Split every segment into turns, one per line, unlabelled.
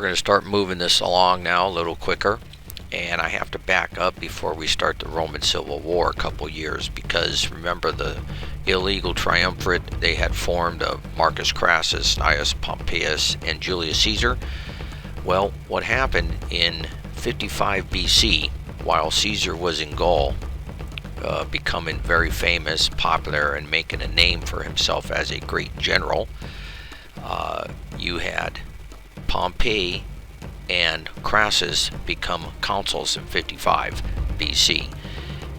going to start moving this along now a little quicker, and I have to back up before we start the Roman Civil War a couple years, because remember the illegal triumvirate they had formed of Marcus Crassus, Gnaeus Pompeius, and Julius Caesar? Well, what happened in 55 BC, while Caesar was in Gaul, becoming very famous, popular, and making a name for himself as a great general, you had Pompey and Crassus become consuls in 55 BC.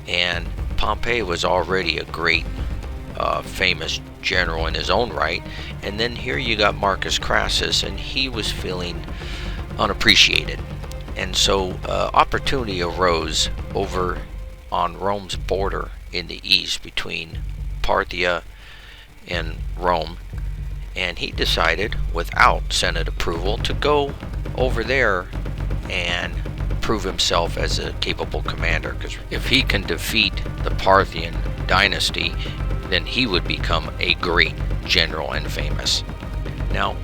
And Pompey was already a great, famous general in his own right. And then here you got Marcus Crassus, and he was feeling unappreciated. And so opportunity arose over on Rome's border in the east between Parthia and Rome. And he decided, without Senate approval, to go over there and prove himself as a capable commander. Because if he can defeat the Parthian dynasty, then he would become a great general and famous. Now,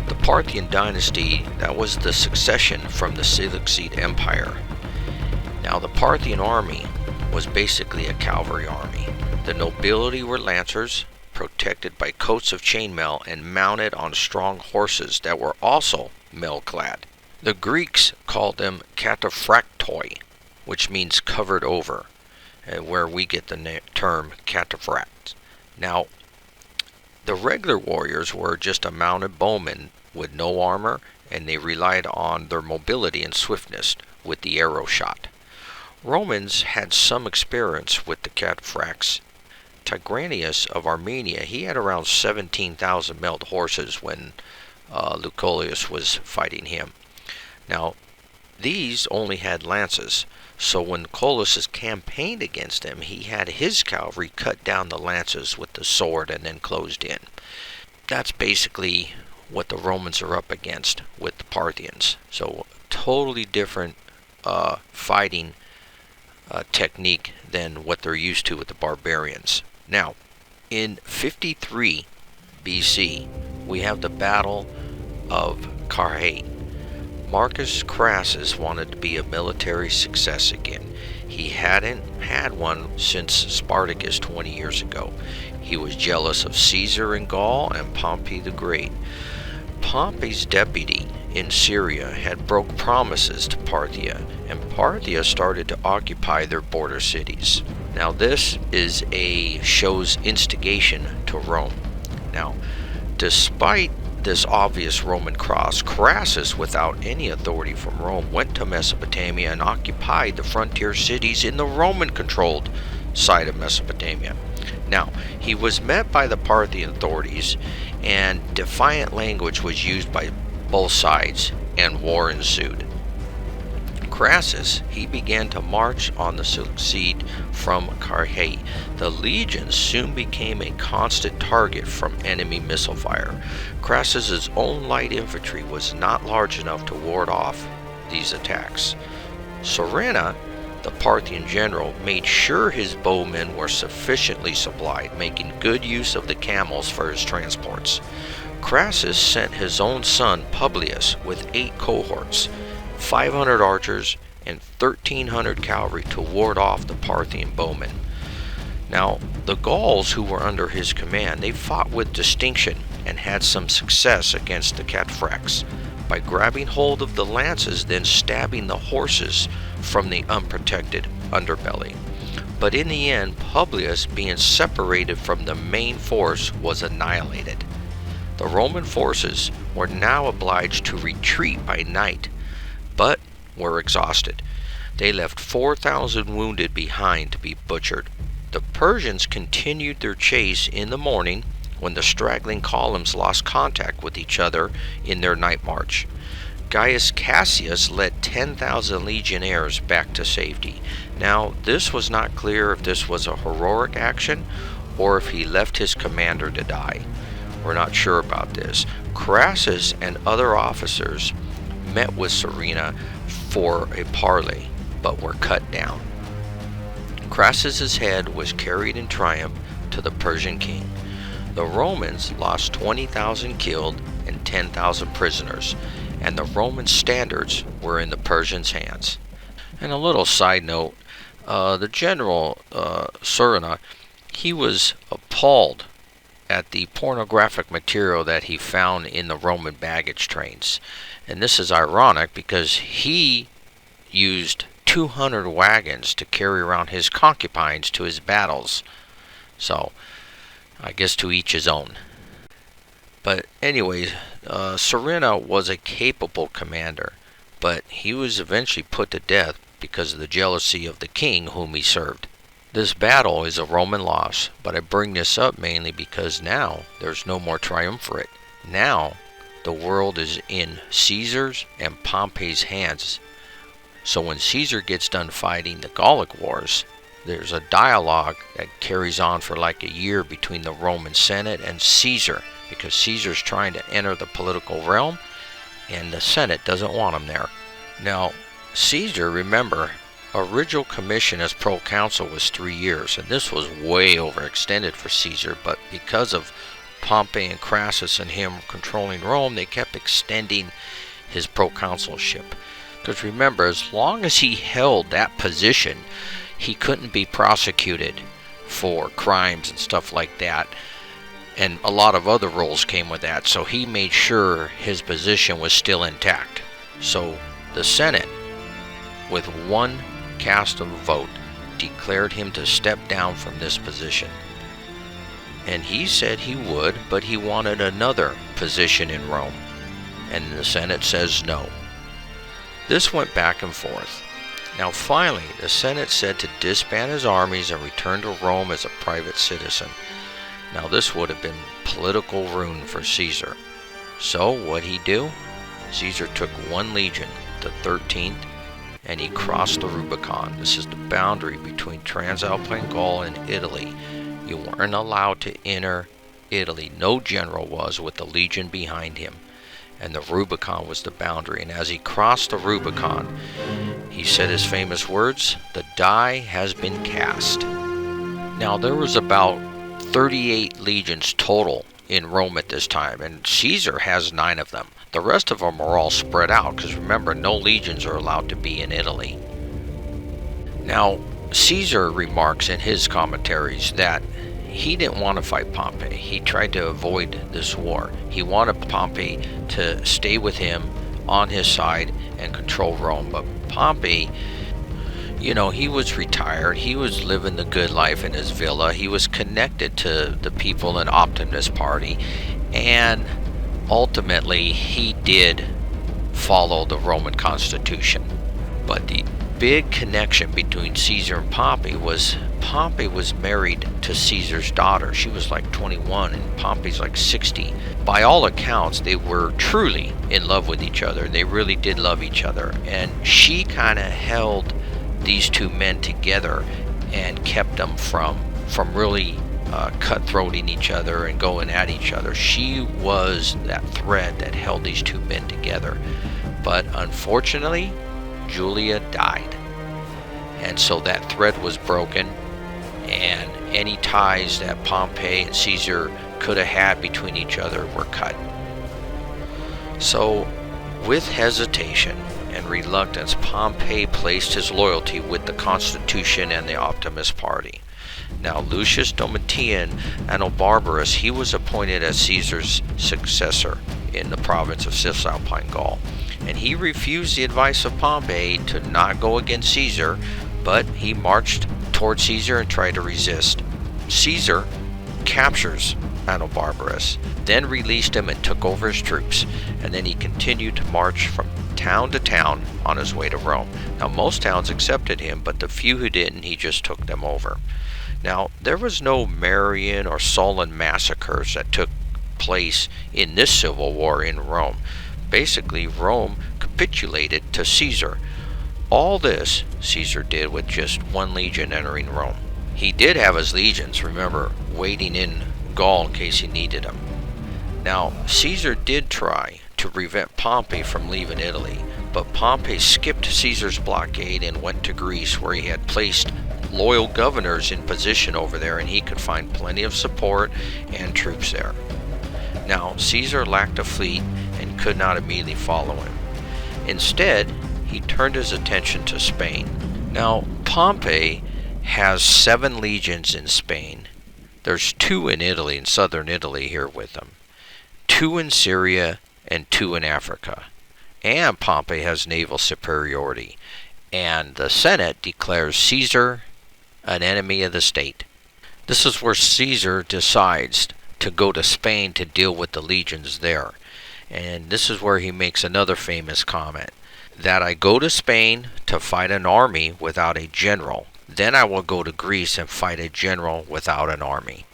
the Parthian dynasty, that was the succession from the Seleucid Empire. Now, the Parthian army was basically a cavalry army. The nobility were lancers, protected by coats of chainmail and mounted on strong horses that were also mail-clad. The Greeks called them cataphractoi, which means covered over, where we get the term cataphract. Now, the regular warriors were just a mounted bowman with no armor, and they relied on their mobility and swiftness with the arrow shot. Romans had some experience with the cataphracts. Tigranes of Armenia, he had around 17,000 mailed horses when Lucullus was fighting him. Now, these only had lances, so when Lucullus campaigned against him, he had his cavalry cut down the lances with the sword and then closed in. That's basically what the Romans are up against with the Parthians. So, totally different fighting technique than what they're used to with the barbarians. Now, in 53 BC, we have the Battle of Carrhae. Marcus Crassus wanted to be a military success again. He hadn't had one since Spartacus 20 years ago. He was jealous of Caesar in Gaul and Pompey the Great. Pompey's deputy in Syria had broke promises to Parthia, and Parthia started to occupy their border cities. Now this shows instigation to Rome. Now, despite this obvious Roman cross, Crassus, without any authority from Rome, went to Mesopotamia and occupied the frontier cities in the Roman-controlled side of Mesopotamia. Now, he was met by the Parthian authorities, and defiant language was used by both sides, and war ensued. Crassus, he began to march on the Seleucids from Carrhae. The legions soon became a constant target from enemy missile fire. Crassus's own light infantry was not large enough to ward off these attacks. Surena, the Parthian general, made sure his bowmen were sufficiently supplied, making good use of the camels for his transports. Crassus sent his own son Publius with 8 cohorts, 500 archers, and 1,300 cavalry to ward off the Parthian bowmen. Now, the Gauls who were under his command, they fought with distinction and had some success against the cataphracts by grabbing hold of the lances, then stabbing the horses from the unprotected underbelly. But in the end, Publius, being separated from the main force, was annihilated. The Roman forces were now obliged to retreat by night, but were exhausted. They left 4,000 wounded behind to be butchered. The Persians continued their chase in the morning when the straggling columns lost contact with each other in their night march. Gaius Cassius led 10,000 legionnaires back to safety. Now, this was not clear if this was a heroic action or if he left his commander to die. We're not sure about this. Crassus and other officers met with Surena for a parley, but were cut down. Crassus's head was carried in triumph to the Persian king. The Romans lost 20,000 killed and 10,000 prisoners, and the Roman standards were in the Persians' hands. And a little side note, the general Surna, he was appalled at the pornographic material that he found in the Roman baggage trains. And this is ironic because he used 200 wagons to carry around his concubines to his battles. So, I guess to each his own. But anyways, Surna was a capable commander, but he was eventually put to death because of the jealousy of the king whom he served. This battle is a Roman loss, but I bring this up mainly because now there's no more triumvirate. Now the world is in Caesar's and Pompey's hands. So when Caesar gets done fighting the Gallic Wars, there's a dialogue that carries on for like a year between the Roman Senate and Caesar, because Caesar's trying to enter the political realm and the Senate doesn't want him there. Now, Caesar, remember, original commission as proconsul was 3 years, and this was way overextended for Caesar, but because of Pompey and Crassus and him controlling Rome, they kept extending his proconsulship. Because remember, as long as he held that position, he couldn't be prosecuted for crimes and stuff like that, and a lot of other rules came with that, so he made sure his position was still intact. So the Senate, with one cast of vote, declared him to step down from this position. And he said he would, but he wanted another position in Rome, and the Senate says no. This went back and forth. Now finally, the Senate said to disband his armies and return to Rome as a private citizen. Now this would have been political ruin for Caesar. So what'd he do? Caesar took one legion, the 13th, and he crossed the Rubicon. This is the boundary between Transalpine Gaul and Italy. You weren't allowed to enter Italy. No general was, with the legion behind him. And the Rubicon was the boundary. And as he crossed the Rubicon, he said his famous words, "The die has been cast." Now there was about 38 legions total in Rome at this time, and Caesar has 9 of them. The rest of them are all spread out, because remember, no legions are allowed to be in Italy. Now, Caesar remarks in his commentaries that he didn't want to fight Pompey. He tried to avoid this war. He wanted Pompey to stay with him on his side and control Rome. But Pompey, you know, he was retired. He was living the good life in his villa. He was connected to the people in Optimus Party. And ultimately, he did follow the Roman Constitution. But the big connection between Caesar and Pompey was married to Caesar's daughter. She was like 21 and Pompey's like 60. By all accounts, they were truly in love with each other. They really did love each other. And she kind of held these two men together and kept them from really cutthroating each other and going at each other. She was that thread that held these two men together. But unfortunately, Julia died. And so that thread was broken, and any ties that Pompey and Caesar could have had between each other were cut. So, with hesitation and reluctance, Pompey placed his loyalty with the Constitution and the Optimus Party. Now, Lucius Domitian Anobarbarus, he was appointed as Caesar's successor in the province of Cisalpine Gaul. And he refused the advice of Pompey to not go against Caesar, but he marched toward Caesar and tried to resist. Caesar captures Anobarbarus, then released him and took over his troops, and then he continued to march from town to town on his way to Rome. Now, most towns accepted him, but the few who didn't, he just took them over. Now, there was no Marian or Sullan massacres that took place in this civil war in Rome. Basically, Rome capitulated to Caesar. All this Caesar did with just one legion entering Rome. He did have his legions, remember, waiting in Gaul in case he needed them. Now, Caesar did try to prevent Pompey from leaving Italy, but Pompey skipped Caesar's blockade and went to Greece, where he had placed loyal governors in position over there, and he could find plenty of support and troops there. Now, Caesar lacked a fleet and could not immediately follow him. Instead, he turned his attention to Spain. Now, Pompey has 7 legions in Spain. There's 2 in Italy, in southern Italy here with him. 2 in Syria and 2 in Africa. And Pompey has naval superiority. And the Senate declares Caesar an enemy of the state. This is where Caesar decides to go to Spain to deal with the legions there. And this is where he makes another famous comment, that I go to Spain to fight an army without a general. Then I will go to Greece and fight a general without an army.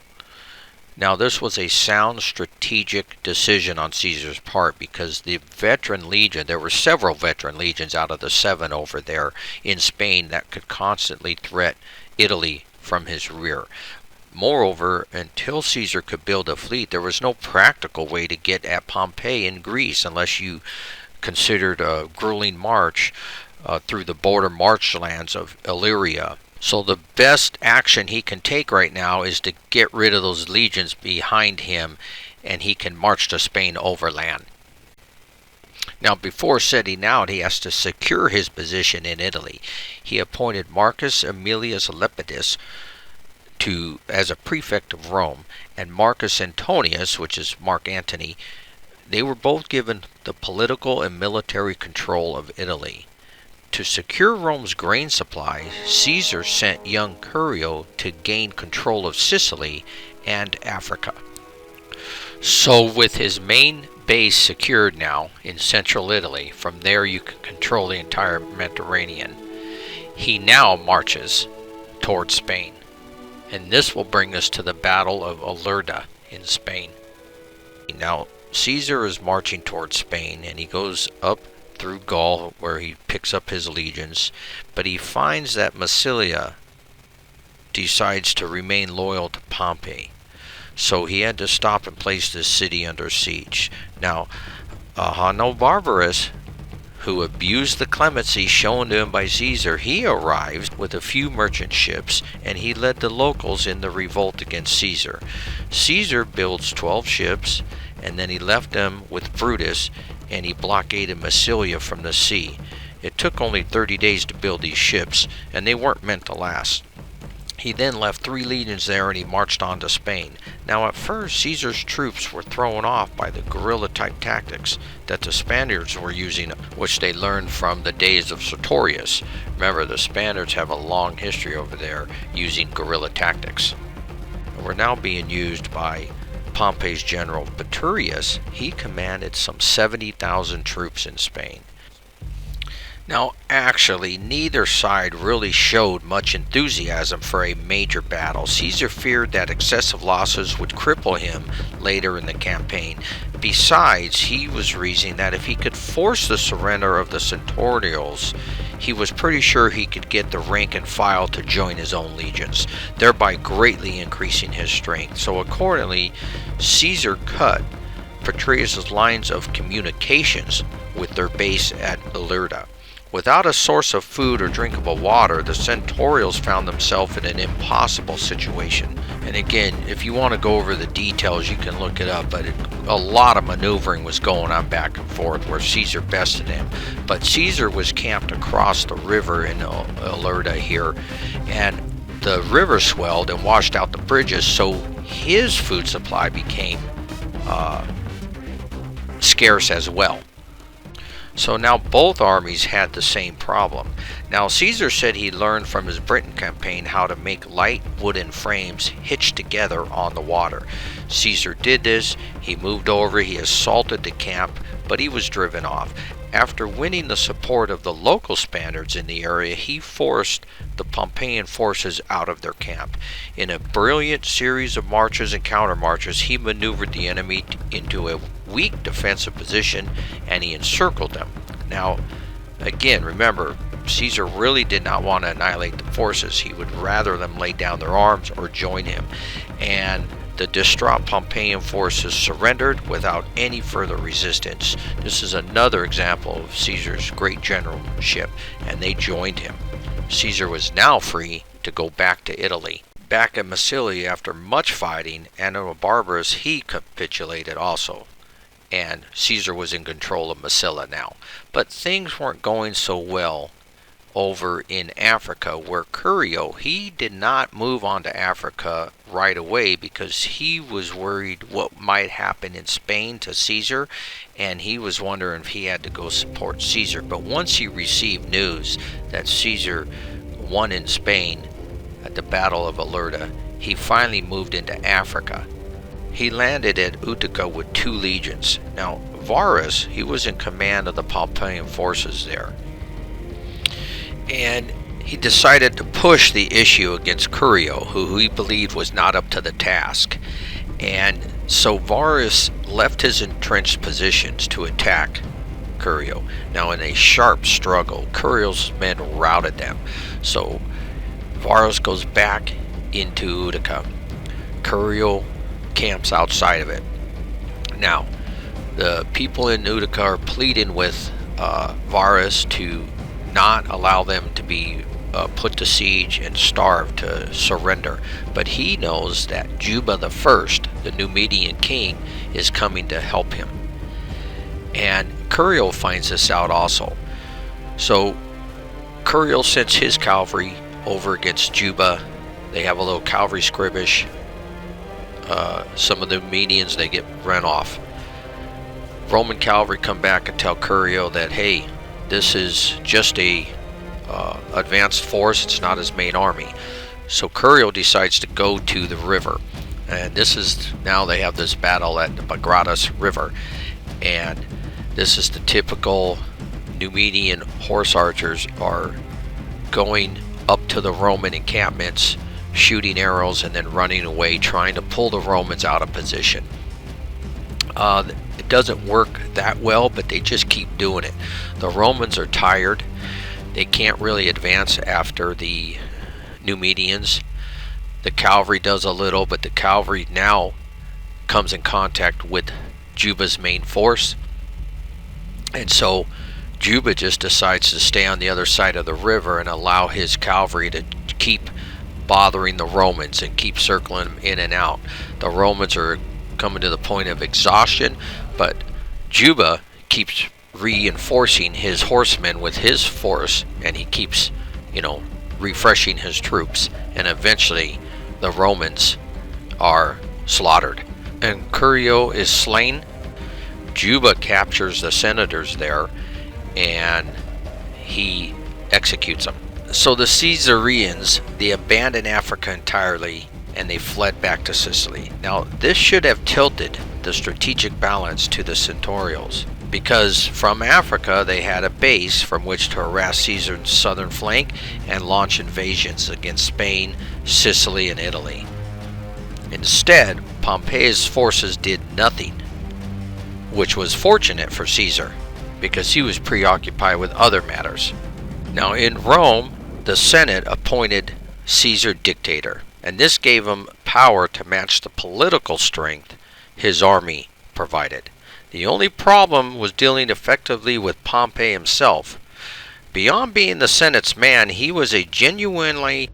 Now this was a sound strategic decision on Caesar's part, because the veteran legion, there were several veteran legions out of the 7 over there in Spain that could constantly threat Italy from his rear. Moreover, until Caesar could build a fleet, there was no practical way to get at Pompey in Greece unless you considered a grueling march through the border marchlands of Illyria. So the best action he can take right now is to get rid of those legions behind him, and he can march to Spain overland. Now, before setting out, he has to secure his position in Italy. He appointed Marcus Aemilius Lepidus as a prefect of Rome, and Marcus Antonius, which is Mark Antony. They were both given the political and military control of Italy. To secure Rome's grain supply, Caesar sent young Carrhae to gain control of Sicily and Africa. So with his main base secured now in central Italy, from there you can control the entire Mediterranean, he now marches towards Spain. And this will bring us to the Battle of Ilerda in Spain. Now, Caesar is marching towards Spain, and he goes up through Gaul, where he picks up his legions, but he finds that Massilia decides to remain loyal to Pompey. So he had to stop and place this city under siege. Now, Ahenobarbus, who abused the clemency shown to him by Caesar, he arrives with a few merchant ships, and he led the locals in the revolt against Caesar. Caesar builds 12 ships, and then he left them with Brutus, and he blockaded Massilia from the sea. It took only 30 days to build these ships, and they weren't meant to last. He then left 3 legions there, and he marched on to Spain. Now at first, Caesar's troops were thrown off by the guerrilla-type tactics that the Spaniards were using, which they learned from the days of Sertorius. Remember, the Spaniards have a long history over there using guerrilla tactics. And were now being used by Pompey's general Peturius. He commanded some 70,000 troops in Spain. Now, actually, neither side really showed much enthusiasm for a major battle. Caesar feared that excessive losses would cripple him later in the campaign. Besides, he was reasoning that if he could force the surrender of the Centurions, he was pretty sure he could get the rank and file to join his own legions, thereby greatly increasing his strength. So accordingly, Caesar cut Peturius' lines of communications with their base at Ilerda. Without a source of food or drinkable water, the Centurions found themselves in an impossible situation. And again, if you want to go over the details, you can look it up, but a lot of maneuvering was going on back and forth where Caesar bested him. But Caesar was camped across the river in Ilerda here, and the river swelled and washed out the bridges, so his food supply became scarce as well. So now both armies had the same problem. Now Caesar said he learned from his Britain campaign how to make light wooden frames hitched together on the water. Caesar did this, he moved over, he assaulted the camp, but he was driven off. After winning the support of the local Spaniards in the area, he forced the Pompeian forces out of their camp. In a brilliant series of marches and countermarches, he maneuvered the enemy into a weak defensive position, and he encircled them. Now, again, remember, Caesar really did not want to annihilate the forces. He would rather them lay down their arms or join him. And the distraught Pompeian forces surrendered without any further resistance. This is another example of Caesar's great generalship, and they joined him. Caesar was now free to go back to Italy. Back at Massilia, after much fighting, Ahenobarbus, he capitulated also. and Caesar was in control of Massilia now. But things weren't going so well over in Africa, where Curio, he did not move on to Africa right away because he was worried what might happen in Spain to Caesar, and he was wondering if he had to go support Caesar. But once he received news that Caesar won in Spain at the Battle of Alerta, he finally moved into Africa. He landed at Utica with 2 legions. Now, Varus, he was in command of the Pompeian forces there. And he decided to push the issue against Curio, who he believed was not up to the task. And so Varus left his entrenched positions to attack Curio. Now, in a sharp struggle, Curio's men routed them. So Varus goes back into Utica. Curio camps outside of it. Now, the people in Utica are pleading with Varus to not allow them to be put to siege and starved to surrender. But he knows that Juba the First, the Numidian king, is coming to help him. And Curio finds this out also. So Curio sends his cavalry over against Juba. They have a little cavalry skirmish. Some of the Numidians, they get run off. Roman cavalry come back and tell Curio that, hey, this is just a advanced force, it's not his main army. So Curio decides to go to the river, and this is, now they have this battle at the Bagradas River, and this is the typical Numidian horse archers are going up to the Roman encampments, shooting arrows and then running away, trying to pull the Romans out of position. It doesn't work that well, but they just keep doing it. The Romans are tired. They can't really advance after the Numidians. The cavalry does a little, but the cavalry now comes in contact with Juba's main force. And so Juba just decides to stay on the other side of the river and allow his cavalry to keep bothering the Romans and keep circling them in and out. The Romans are coming to the point of exhaustion, but Juba keeps reinforcing his horsemen with his force, and he keeps, refreshing his troops, and eventually the Romans are slaughtered and Curio is slain. Juba captures the senators there and he executes them. So the Caesareans, they abandoned Africa entirely and they fled back to Sicily. Now, this should have tilted the strategic balance to the Centurials, because from Africa they had a base from which to harass Caesar's southern flank and launch invasions against Spain, Sicily, and Italy. Instead, Pompey's forces did nothing, which was fortunate for Caesar, because he was preoccupied with other matters. Now, in Rome, the Senate appointed Caesar dictator, and this gave him power to match the political strength his army provided. The only problem was dealing effectively with Pompey himself. Beyond being the Senate's man, he was a genuinely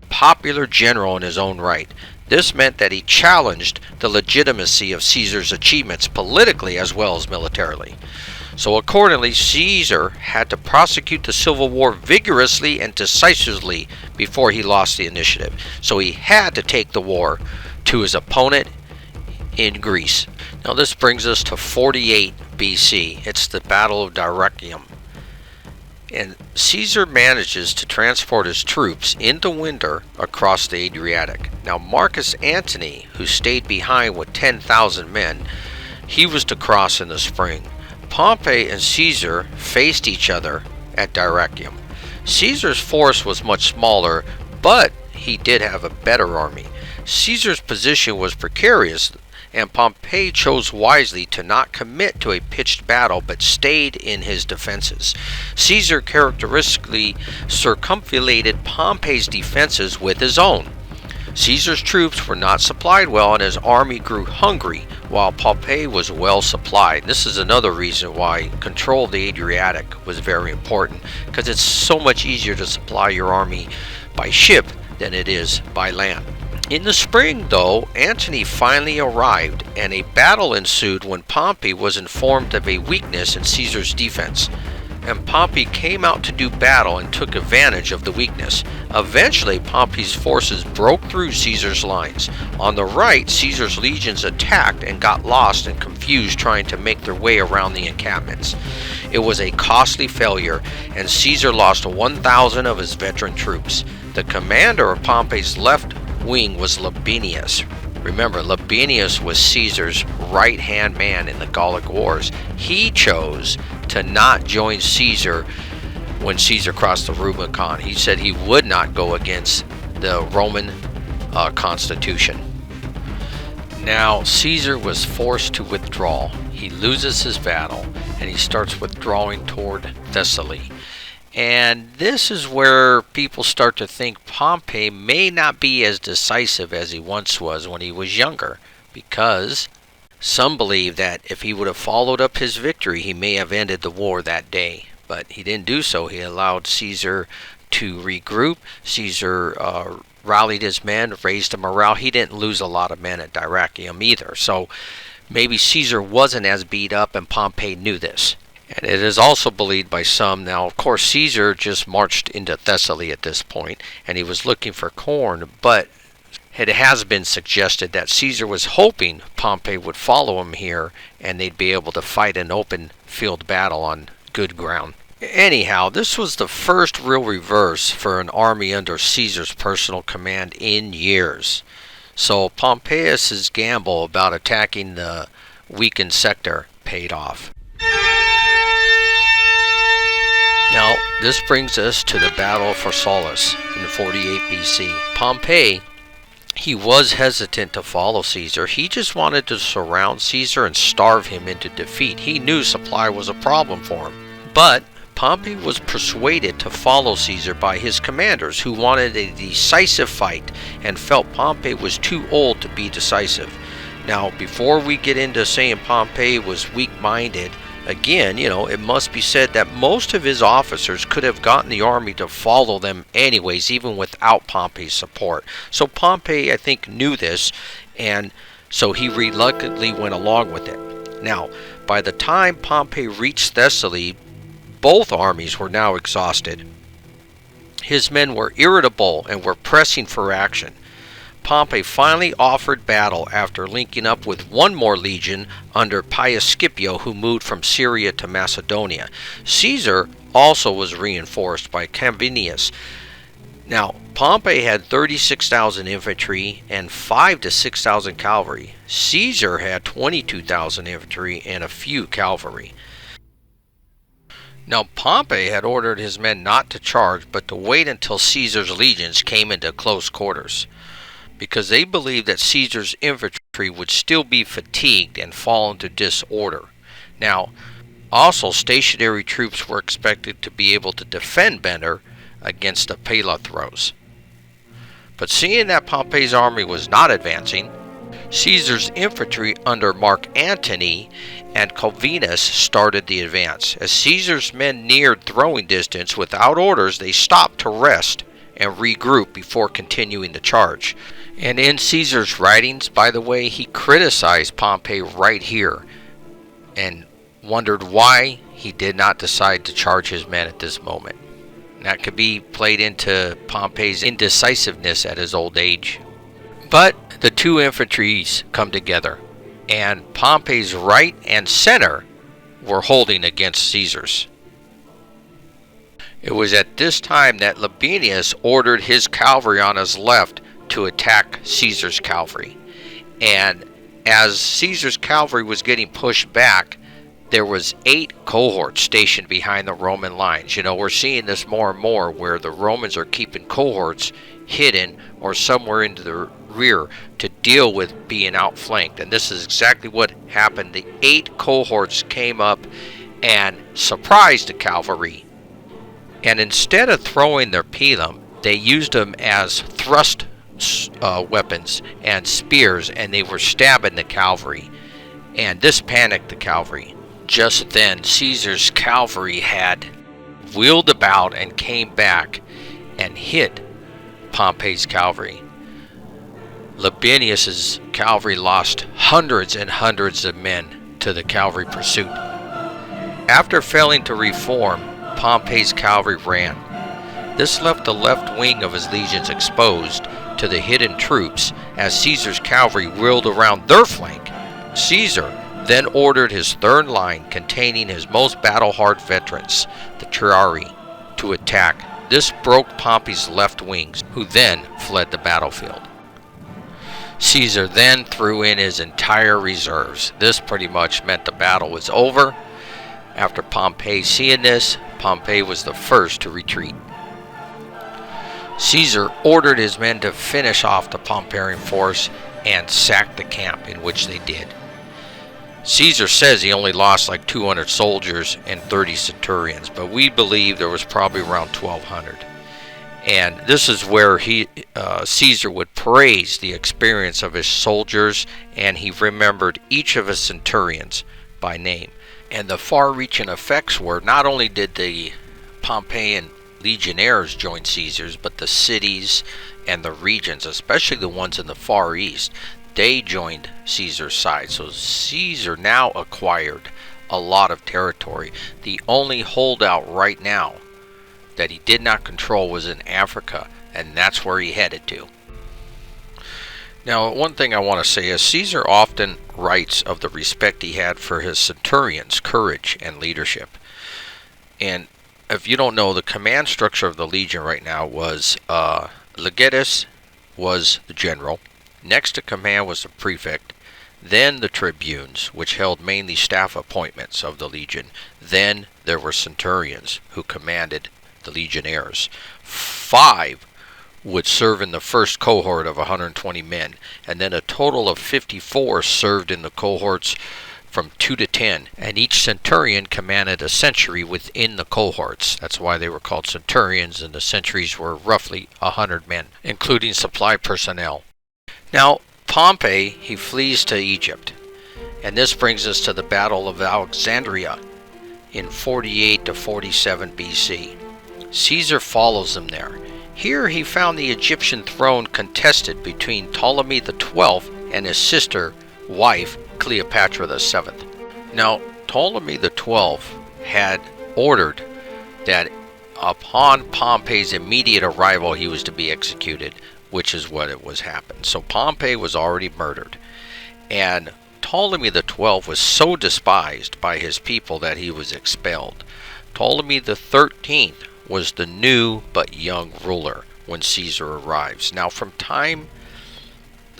popular general in his own right. This meant that he challenged the legitimacy of Caesar's achievements politically as well as militarily. So accordingly, Caesar had to prosecute the civil war vigorously and decisively before he lost the initiative. So he had to take the war to his opponent in Greece. Now this brings us to 48 BC. It's the Battle of Dyrrhachium. And Caesar manages to transport his troops into winter across the Adriatic. Now Marcus Antony, who stayed behind with 10,000 men, he was to cross in the spring. Pompey and Caesar faced each other at Dyrrhachium. Caesar's force was much smaller, but he did have a better army. Caesar's position was precarious, and Pompey chose wisely to not commit to a pitched battle but stayed in his defenses. Caesar characteristically circumvallated Pompey's defenses with his own. Caesar's troops were not supplied well and his army grew hungry, while Pompey was well supplied. This is another reason why control of the Adriatic was very important, because it's so much easier to supply your army by ship than it is by land. In the spring, though, Antony finally arrived, and a battle ensued when Pompey was informed of a weakness in Caesar's defense. And Pompey came out to do battle and took advantage of the weakness. Eventually, Pompey's forces broke through Caesar's lines. On the right, Caesar's legions attacked and got lost and confused trying to make their way around the encampments. It was a costly failure, and Caesar lost 1,000 of his veteran troops. The commander of Pompey's left wing was Labienus. Remember, Labienus was Caesar's right-hand man in the Gallic Wars. He chose to not join Caesar when Caesar crossed the Rubicon. He said he would not go against the Roman constitution. Now, Caesar was forced to withdraw. He loses his battle, and he starts withdrawing toward Thessaly. And this is where people start to think Pompey may not be as decisive as he once was when he was younger, because some believe that if he would have followed up his victory, he may have ended the war that day. But he didn't do so. He allowed Caesar to regroup. Caesar rallied his men, raised the morale. He didn't lose a lot of men at Dyrrhachium either. So maybe Caesar wasn't as beat up, and Pompey knew this. And it is also believed by some, now of course Caesar just marched into Thessaly at this point, and he was looking for corn, but it has been suggested that Caesar was hoping Pompey would follow him here, and they'd be able to fight an open field battle on good ground. Anyhow, this was the first real reverse for an army under Caesar's personal command in years. So Pompeius's gamble about attacking the weakened sector paid off. Now, this brings us to the Battle of Pharsalus in 48 BC. Pompey, he was hesitant to follow Caesar. He just wanted to surround Caesar and starve him into defeat. He knew supply was a problem for him. But Pompey was persuaded to follow Caesar by his commanders, who wanted a decisive fight and felt Pompey was too old to be decisive. Now, before we get into saying Pompey was weak-minded, again, it must be said that most of his officers could have gotten the army to follow them anyways, even without Pompey's support. So Pompey, I think, knew this, and so he reluctantly went along with it. Now, by the time Pompey reached Thessaly, both armies were now exhausted. His men were irritable and were pressing for action. Pompey finally offered battle after linking up with one more legion under Pius Scipio, who moved from Syria to Macedonia. Caesar also was reinforced by Gabinius. Now, Pompey had 36,000 infantry and 5,000 to 6,000 cavalry. Caesar had 22,000 infantry and a few cavalry. Now, Pompey had ordered his men not to charge, but to wait until Caesar's legions came into close quarters, because they believed that Caesar's infantry would still be fatigued and fall into disorder. Now, also stationary troops were expected to be able to defend Bender against the Palathros. But seeing that Pompey's army was not advancing, Caesar's infantry under Mark Antony and Calvinus started the advance. As Caesar's men neared throwing distance without orders, they stopped to rest and regroup before continuing the charge. And in Caesar's writings, by the way, he criticized Pompey right here and wondered why he did not decide to charge his men at this moment. That could be played into Pompey's indecisiveness at his old age. But the two infantries come together, and Pompey's right and center were holding against Caesar's. It was at this time that Labienus ordered his cavalry on his left to attack Caesar's cavalry. And as Caesar's cavalry was getting pushed back, there was 8 cohorts stationed behind the Roman lines. We're seeing this more and more, where the Romans are keeping cohorts hidden or somewhere into the rear to deal with being outflanked. And this is exactly what happened. The 8 cohorts came up and surprised the cavalry. And instead of throwing their pilum, they used them as thrust weapons and spears, and they were stabbing the cavalry. And this panicked the cavalry. Just then, Caesar's cavalry had wheeled about and came back and hit Pompey's cavalry. Labienus's cavalry lost hundreds and hundreds of men to the cavalry pursuit. After failing to reform, Pompey's cavalry ran. This left the left wing of his legions exposed to the hidden troops as Caesar's cavalry wheeled around their flank. Caesar then ordered his third line, containing his most battle-hard veterans, the Carrhae, to attack. This broke Pompey's left wings, who then fled the battlefield. Caesar then threw in his entire reserves. This pretty much meant the battle was over. After Pompey seeing this, Pompey was the first to retreat. Caesar ordered his men to finish off the Pompeian force and sack the camp, in which they did. Caesar says he only lost like 200 soldiers and 30 centurions, but we believe there was probably around 1,200. And this is where Caesar would praise the experience of his soldiers, and he remembered each of his centurions by name. And the far-reaching effects were, not only did the Pompeian legionnaires join Caesar's, but the cities and the regions, especially the ones in the Far East, they joined Caesar's side. So Caesar now acquired a lot of territory. The only holdout right now that he did not control was in Africa, and that's where he headed to. Now, one thing I want to say is Caesar often writes of the respect he had for his centurions' courage and leadership. And if you don't know, the command structure of the legion right now was legatus was the general. Next to command was the prefect. Then the tribunes, which held mainly staff appointments of the legion. Then there were centurions, who commanded the legionnaires. 5 would serve in the first cohort of 120 men, and then a total of 54 served in the cohorts from 2 to 10, and each centurion commanded a century within the cohorts. That's why they were called centurions, and the centuries were roughly 100 men, including supply personnel. Now, Pompey, he flees to Egypt, and this brings us to the Battle of Alexandria in 48 to 47 BC. Caesar follows him there. Here he found the Egyptian throne contested between Ptolemy XII and his sister wife Cleopatra VII. Now, Ptolemy XII had ordered that upon Pompey's immediate arrival he was to be executed, which is what it was happened. So Pompey was already murdered, and Ptolemy XII was so despised by his people that he was expelled. Ptolemy XIII was the new but young ruler when Caesar arrives. Now, from time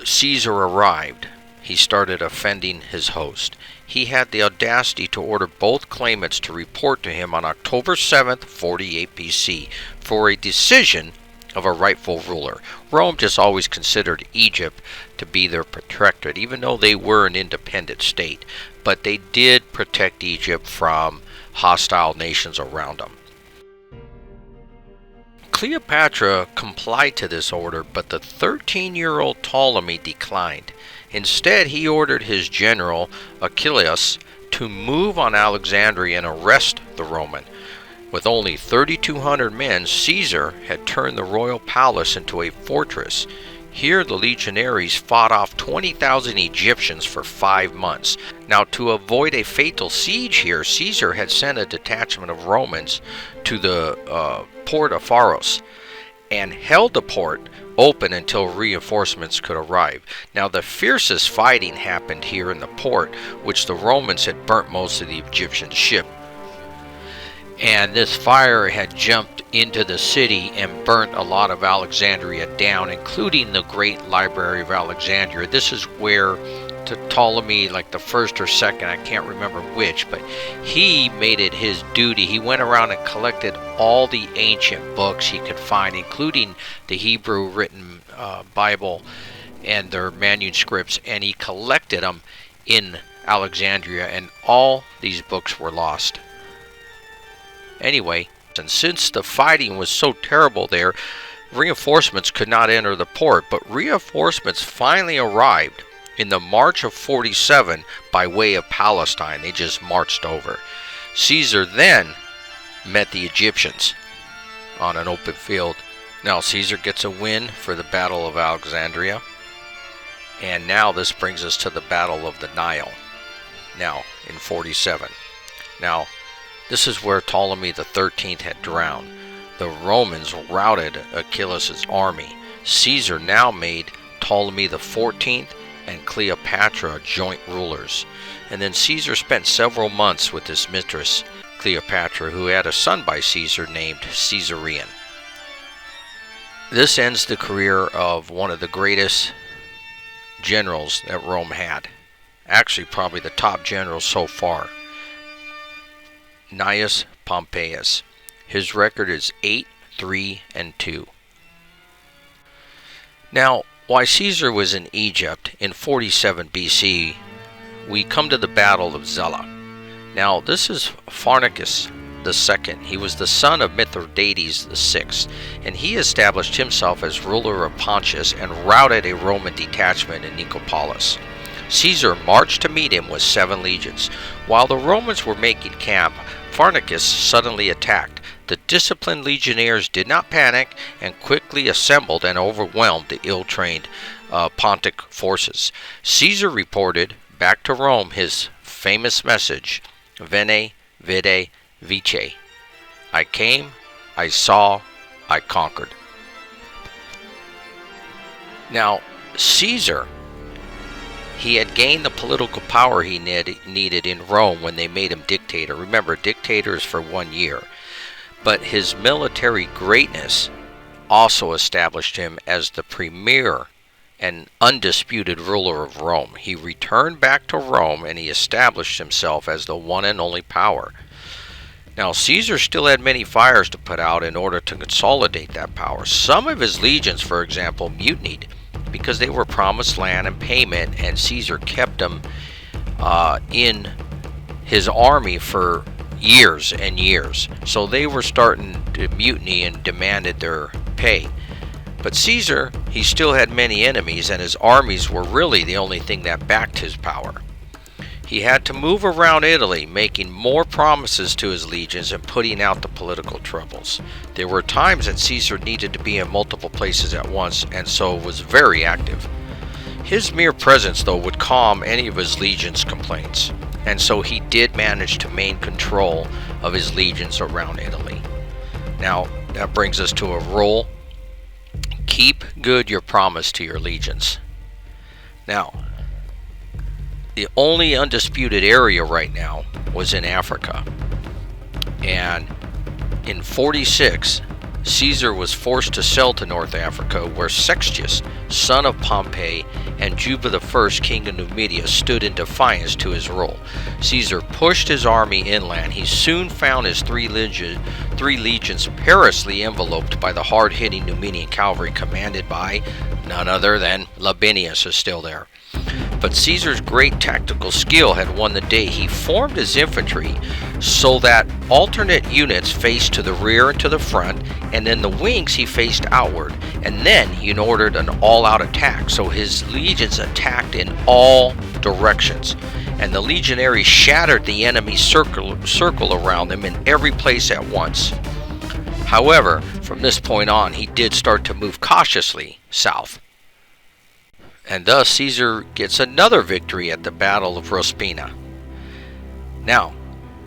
Caesar arrived, he started offending his host. He had the audacity to order both claimants to report to him on October 7th, 48 BC, for a decision of a rightful ruler. Rome just always considered Egypt to be their protectorate, even though they were an independent state. But they did protect Egypt from hostile nations around them. Cleopatra complied to this order, but the 13-year-old Ptolemy declined. Instead, he ordered his general, Achillas, to move on Alexandria and arrest the Roman. With only 3,200 men, Caesar had turned the royal palace into a fortress. Here the legionaries fought off 20,000 Egyptians for 5 months. Now, to avoid a fatal siege here, Caesar had sent a detachment of Romans to the port of Pharos and held the port open until reinforcements could arrive. Now, the fiercest fighting happened here in the port, which the Romans had burnt most of the Egyptian ship. And this fire had jumped into the city and burnt a lot of Alexandria down, including the great library of Alexandria. This is where Ptolemy, like the first or second, I can't remember which, but he made it his duty. He went around and collected all the ancient books he could find, including the Hebrew written Bible and their manuscripts, and he collected them in Alexandria, and all these books were lost. Anyway, and since the fighting was so terrible there, reinforcements could not enter the port, but reinforcements finally arrived in the March of 47 by way of Palestine. They just marched over. Caesar then met the Egyptians on an open field. Now, Caesar gets a win for the Battle of Alexandria. And now this brings us to the Battle of the Nile, now in 47. Now, this is where Ptolemy the 13th had drowned. The Romans routed Achilles' army. Caesar now made Ptolemy the 14th and Cleopatra joint rulers. And then Caesar spent several months with his mistress, Cleopatra, who had a son by Caesar named Caesarion. This ends the career of one of the greatest generals that Rome had. Actually, probably the top general so far. Gnaeus Pompeius. His record is 8-3-2. Now, while Caesar was in Egypt in 47 BC, we come to the Battle of Zela. Now, this is Pharnacus II. He was the son of Mithridates VI, and he established himself as ruler of Pontus and routed a Roman detachment in Nicopolis. Caesar marched to meet him with 7 legions. While the Romans were making camp, Pharnacus suddenly attacked. The disciplined legionnaires did not panic and quickly assembled and overwhelmed the ill-trained Pontic forces. Caesar reported back to Rome his famous message, Veni, Vidi, Vici. I came, I saw, I conquered. Now, Caesar, he had gained the political power he needed in Rome when they made him dictator. Remember, dictator is for 1 year. But his military greatness also established him as the premier and undisputed ruler of Rome. He returned back to Rome and he established himself as the one and only power. Now, Caesar still had many fires to put out in order to consolidate that power. Some of his legions, for example, mutinied because they were promised land and payment, and Caesar kept them in his army for years and years. So they were starting to mutiny and demanded their pay. But Caesar, he still had many enemies, and his armies were really the only thing that backed his power. He had to move around Italy, making more promises to his legions and putting out the political troubles. There were times that Caesar needed to be in multiple places at once, and so was very active. His mere presence, though, would calm any of his legions' complaints, and so he did manage to maintain control of his legions around Italy. Now, that brings us to a rule. Keep good your promise to your legions. Now, the only undisputed area right now was in Africa. And in 46, Caesar was forced to sail to North Africa, where Sextius, son of Pompey, and Juba I, king of Numidia, stood in defiance to his rule. Caesar pushed his army inland. He soon found his three legions perilously enveloped by the hard-hitting Numidian cavalry commanded by none other than Labienus, is still there. But Caesar's great tactical skill had won the day. He formed his infantry so that alternate units faced to the rear and to the front, and then the wings he faced outward. And then he ordered an all-out attack, so his legions attacked in all directions. And the legionaries shattered the enemy's circle around them in every place at once. However, from this point on, he did start to move cautiously south. And thus Caesar gets another victory at the Battle of Ruspina. Now,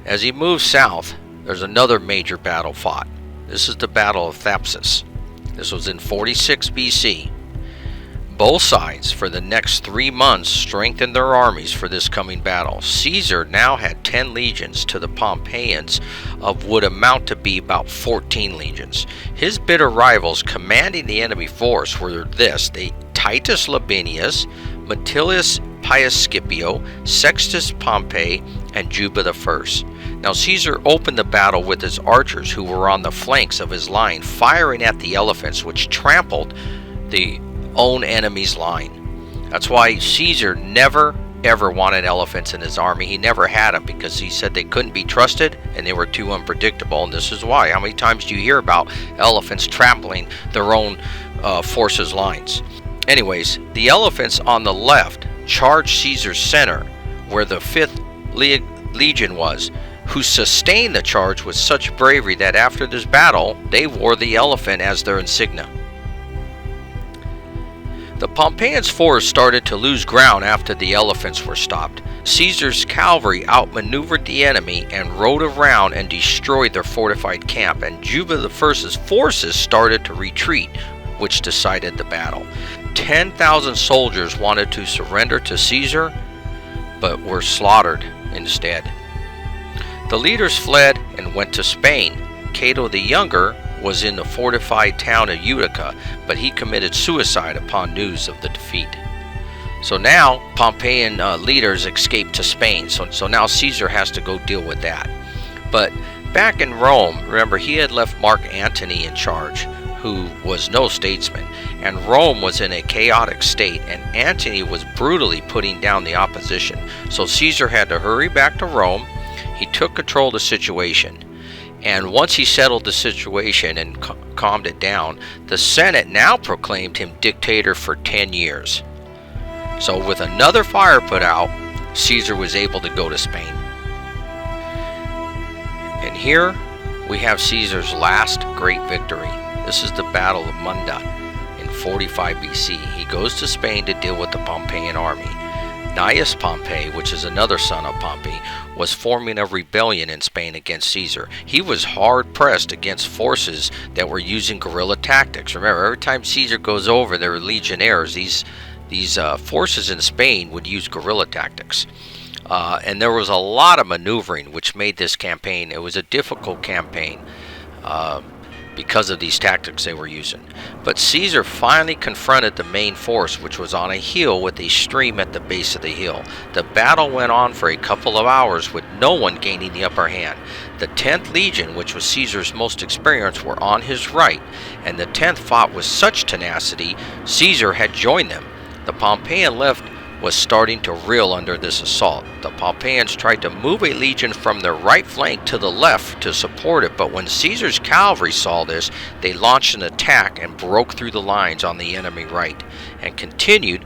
as he moves south, there's another major battle fought. This is the Battle of Thapsus. This was in 46 BC. Both sides, for the next 3 months, strengthened their armies for this coming battle. Caesar now had 10 legions to the Pompeians of would amount to be about 14 legions. His bitter rivals commanding the enemy force were Titus Labienus, Metilius Pius Scipio, Sextus Pompey, and Juba I. Now Caesar opened the battle with his archers, who were on the flanks of his line, firing at the elephants, which trampled the own enemy's line. That's why Caesar never ever wanted elephants in his army. He never had them because he said they couldn't be trusted and they were too unpredictable, and this is why. How many times do you hear about elephants trampling their own forces' lines? Anyways, the elephants on the left charged Caesar's center, where the 5th Legion was, who sustained the charge with such bravery that after this battle, they wore the elephant as their insignia. The Pompeians' force started to lose ground after the elephants were stopped. Caesar's cavalry outmaneuvered the enemy and rode around and destroyed their fortified camp, and Juba I's forces started to retreat, which decided the battle. 10,000 soldiers wanted to surrender to Caesar, but were slaughtered instead. The leaders fled and went to Spain. Cato the Younger was in the fortified town of Utica, but he committed suicide upon news of the defeat. So now Pompeian leaders escaped to Spain, so now Caesar has to go deal with that. But back in Rome, remember, he had left Mark Antony in charge, who was no statesman, and Rome was in a chaotic state, and Antony was brutally putting down the opposition. So Caesar had to hurry back to Rome. He took control of the situation. And once he settled the situation and calmed it down, the Senate now proclaimed him dictator for 10 years. So with another fire put out, Caesar was able to go to Spain. And here we have Caesar's last great victory. This is the Battle of Munda in 45 BC. He goes to Spain to deal with the Pompeian army. Gnaeus Pompey, which is another son of Pompey, was forming a rebellion in Spain against Caesar. He was hard pressed against forces that were using guerrilla tactics. Remember, every time Caesar goes over, there were legionnaires. These forces in Spain would use guerrilla tactics. And there was a lot of maneuvering, which made this campaign, it was a difficult campaign because of these tactics they were using. But Caesar finally confronted the main force, which was on a hill with a stream at the base of the hill. The battle went on for a couple of hours with no one gaining the upper hand. The 10th Legion, which was Caesar's most experienced, were on his right, and the 10th fought with such tenacity, Caesar had joined them. The Pompeian left was starting to reel under this assault. The Pompeians tried to move a legion from their right flank to the left to support it, but when Caesar's cavalry saw this, they launched an attack and broke through the lines on the enemy right and continued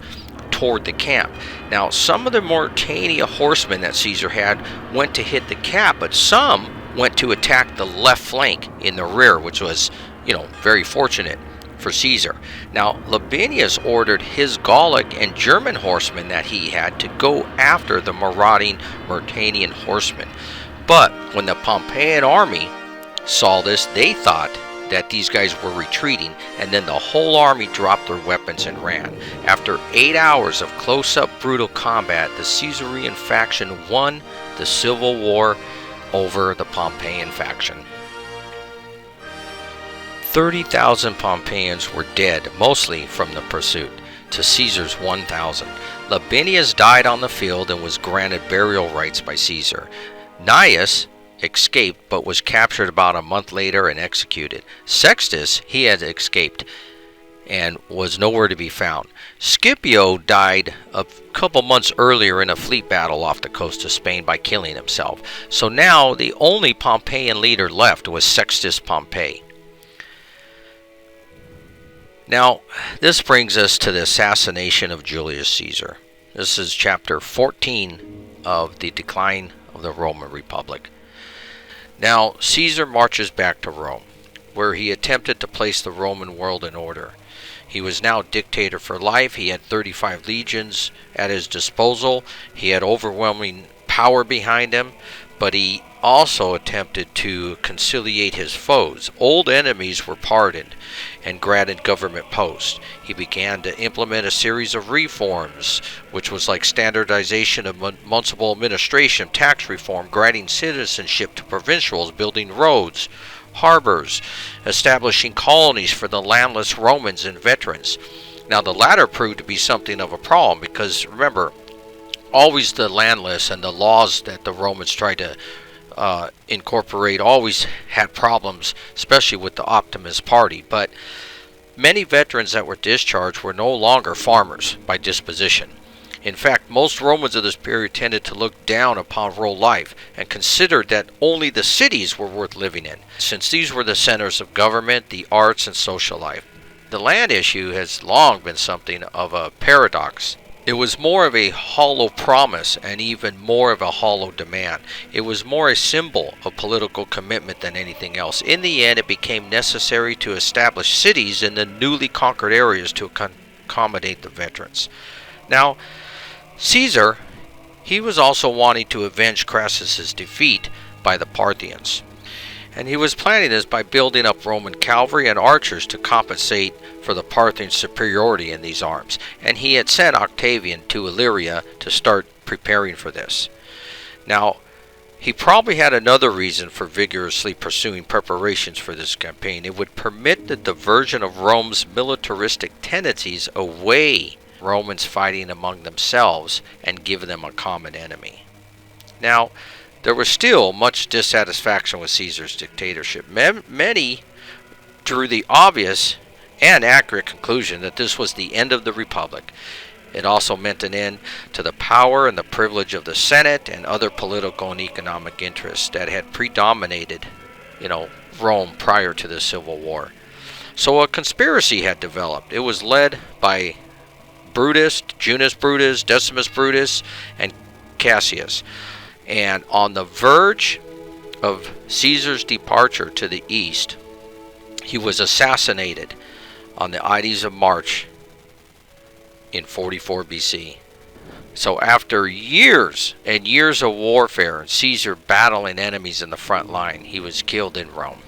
toward the camp. Now, some of the Mauritania horsemen that Caesar had went to hit the camp, but some went to attack the left flank in the rear, which was, very fortunate for Caesar. Now, Labienus ordered his Gallic and German horsemen that he had to go after the marauding Mauritanian horsemen. But when the Pompeian army saw this, they thought that these guys were retreating, and then the whole army dropped their weapons and ran. After 8 hours of close-up brutal combat, the Caesarian faction won the civil war over the Pompeian faction. 30,000 Pompeians were dead, mostly from the pursuit, to Caesar's 1,000. Labienus died on the field and was granted burial rights by Caesar. Gnaeus escaped but was captured about a month later and executed. Sextus, he had escaped and was nowhere to be found. Scipio died a couple months earlier in a fleet battle off the coast of Spain by killing himself. So now the only Pompeian leader left was Sextus Pompey. Now, this brings us to the assassination of Julius Caesar. This is chapter 14 of the decline of the Roman Republic. Now, Caesar marches back to Rome, where he attempted to place the Roman world in order. He was now dictator for life. He had 35 legions at his disposal. He had overwhelming power behind him, but he also attempted to conciliate his foes. Old enemies were pardoned and granted government posts. He began to implement a series of reforms, which was like standardization of municipal administration, tax reform, granting citizenship to provincials, building roads, harbors, establishing colonies for the landless Romans and veterans. Now, the latter proved to be something of a problem because, remember, always the landless and the laws that the Romans tried to incorporate always had problems, especially with the Optimus party. But many veterans that were discharged were no longer farmers by disposition. In fact, most Romans of this period tended to look down upon rural life and considered that only the cities were worth living in, since these were the centers of government, the arts, and social life. The land issue has long been something of a paradox. It was more of a hollow promise and even more of a hollow demand. It was more a symbol of political commitment than anything else. In the end, it became necessary to establish cities in the newly conquered areas to accommodate the veterans. Now, Caesar, he was also wanting to avenge Crassus's defeat by the Parthians. And he was planning this by building up Roman cavalry and archers to compensate for the Parthian superiority in these arms. And he had sent Octavian to Illyria to start preparing for this. Now, he probably had another reason for vigorously pursuing preparations for this campaign. It would permit the diversion of Rome's militaristic tendencies away from Romans fighting among themselves and give them a common enemy. Now, there was still much dissatisfaction with Caesar's dictatorship. Many drew the obvious and accurate conclusion that this was the end of the Republic. It also meant an end to the power and the privilege of the Senate and other political and economic interests that had predominated, Rome prior to the Civil War. So a conspiracy had developed. It was led by Brutus, Junius Brutus, Decimus Brutus, and Cassius. And on the verge of Caesar's departure to the east, he was assassinated on the Ides of March in 44 BC. So after years and years of warfare and Caesar battling enemies in the front line, he was killed in Rome.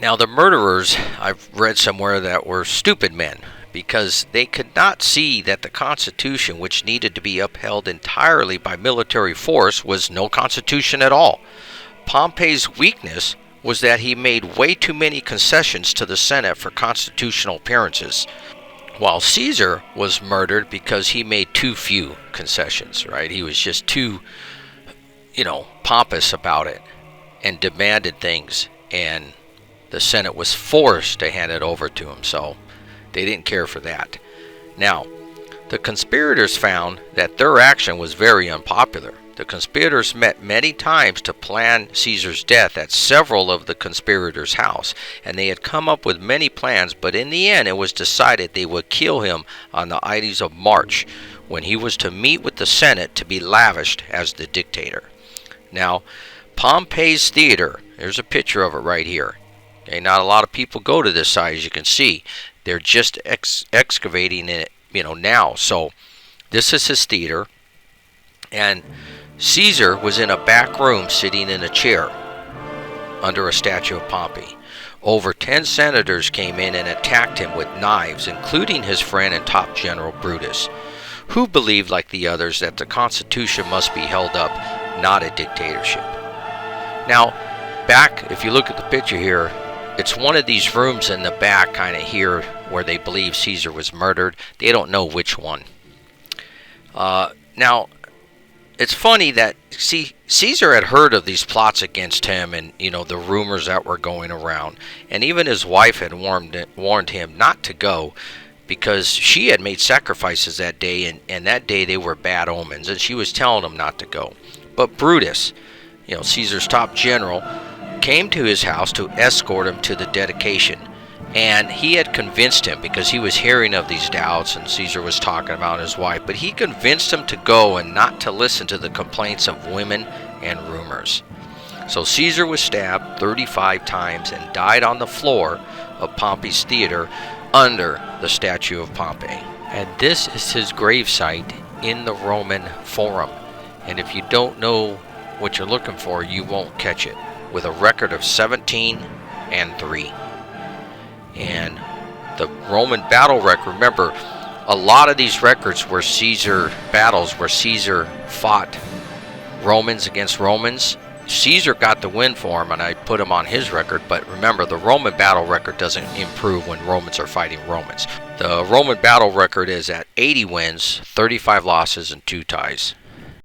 Now the murderers, I've read somewhere, that were stupid men, because they could not see that the Constitution, which needed to be upheld entirely by military force, was no constitution at all. Pompey's weakness was that he made way too many concessions to the Senate for constitutional appearances, while Caesar was murdered because he made too few concessions, right? He was just too, pompous about it and demanded things, and the Senate was forced to hand it over to him, so they didn't care for that. Now, the conspirators found that their action was very unpopular. The conspirators met many times to plan Caesar's death at several of the conspirators' house, and they had come up with many plans, but in the end it was decided they would kill him on the Ides of March, when he was to meet with the Senate to be lavished as the dictator. Now, Pompey's theater, there's a picture of it right here. Okay, not a lot of people go to this site, as you can see. They're just excavating it, now. So this is his theater, and Caesar was in a back room sitting in a chair under a statue of Pompey. Over 10 senators came in and attacked him with knives, including his friend and top general Brutus, who believed, like the others, that the Constitution must be held up, not a dictatorship. Now, back, if you look at the picture here, it's one of these rooms in the back, kind of here, where they believe Caesar was murdered. They don't know which one. Now, it's funny that, Caesar had heard of these plots against him and, the rumors that were going around. And even his wife had warned him not to go, because she had made sacrifices that day, and that day they were bad omens, and she was telling him not to go. But Brutus, Caesar's top general, came to his house to escort him to the dedication, and he had convinced him, because he was hearing of these doubts and Caesar was talking about his wife, but he convinced him to go and not to listen to the complaints of women and rumors. So Caesar was stabbed 35 times and died on the floor of Pompey's theater under the statue of Pompey. And this is his gravesite in the Roman Forum, and if you don't know what you're looking for, you won't catch it, with a record of 17-3. And the Roman battle record, remember, a lot of these records were Caesar battles, where Caesar fought Romans against Romans. Caesar got the win for him, and I put him on his record, but remember, the Roman battle record doesn't improve when Romans are fighting Romans. The Roman battle record is at 80 wins, 35 losses, and 2 ties.